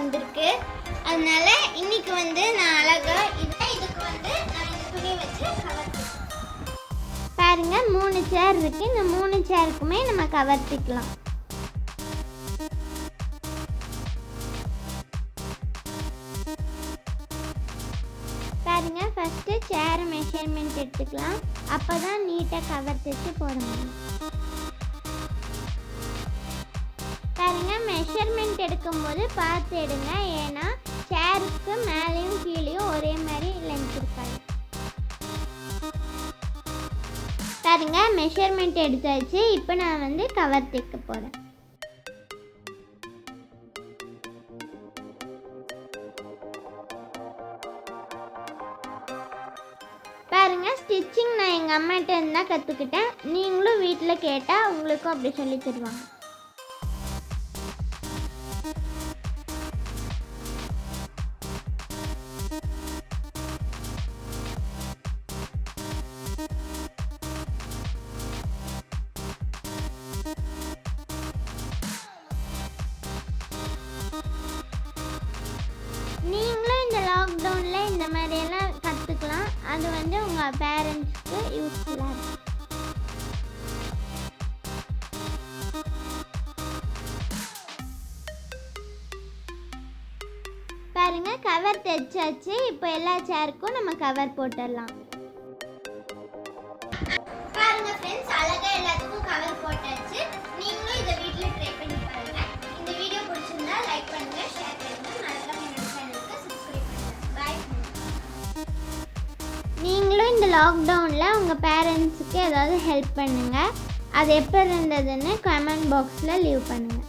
வந்திருக்கு. அதனால இன்னைக்கு வந்து நான் அழகா இதுக்கு வந்து நான் இந்த துணி வச்சு கவர் பாருங்க 3 சேர் இருக்கு. இந்த 3 சேருக்குமே நம்ம கவர்த்திக்கலாம். பாருங்க ஃபர்ஸ்ட் சேர் மெஷர்மெண்ட் எடுத்துக்கலாம். அப்பதான் நீட்டா கவர் தைச்சு போட முடியும். பாருங்க மெஷர்மெண்ட் எடுக்கும்போது பார்த்து எடுங்க. ஏன்னா சேருக்கு மேலேயும் கீழேயும் ஒரே மாதிரி லென்த் இருக்காது. பாருங்க மெஷர்மெண்ட் எடுத்தாச்சு. இப்போ நான் வந்து கவர் தைக்க போகிறேன். பாருங்க ஸ்டிச்சிங் நான் எங்கள் அம்மாட்ட இருந்து தான் கற்றுக்கிட்டேன். நீங்களும் வீட்டில் கேட்டால் உங்களுக்கும் அப்படி சொல்லி தருவாங்க. நீங்களும் இந்த லாக்டவுனில் இந்த மாதிரியெல்லாம் கற்றுக்கலாம். அது வந்து உங்கள் பேரண்ட்ஸ்க்கு யூஸ்ஃபுல்லாக இருக்கும். பாருங்க கவர் தைச்சாச்சு. இப்போ எல்லா சேருக்கும் நம்ம கவர் போட்டுடலாம். பாருங்க ஃப்ரெண்ட்ஸ், அழகா எல்லாத்துக்கும் கவர் போட்டாச்சு. நீங்களும் இதை வீட்டில் ட்ரை பண்ணி பாருங்க. இந்த வீடியோ பிடிச்சிருந்தா லைக் பண்ணுங்க, ஷேர் பண்ணுங்க, மறக்காம என்னோட சேனலுக்கு சப்ஸ்கிரைப் பண்ணுங்க. பாய். நீங்களும் இந்த லாக்டவுனில் உங்கள் பேரண்ட்ஸுக்கு ஏதாவது ஹெல்ப் பண்ணுங்கள். அது எப்படி இருந்ததுன்னு கமெண்ட் பாக்ஸில் லீவ் பண்ணுங்கள்.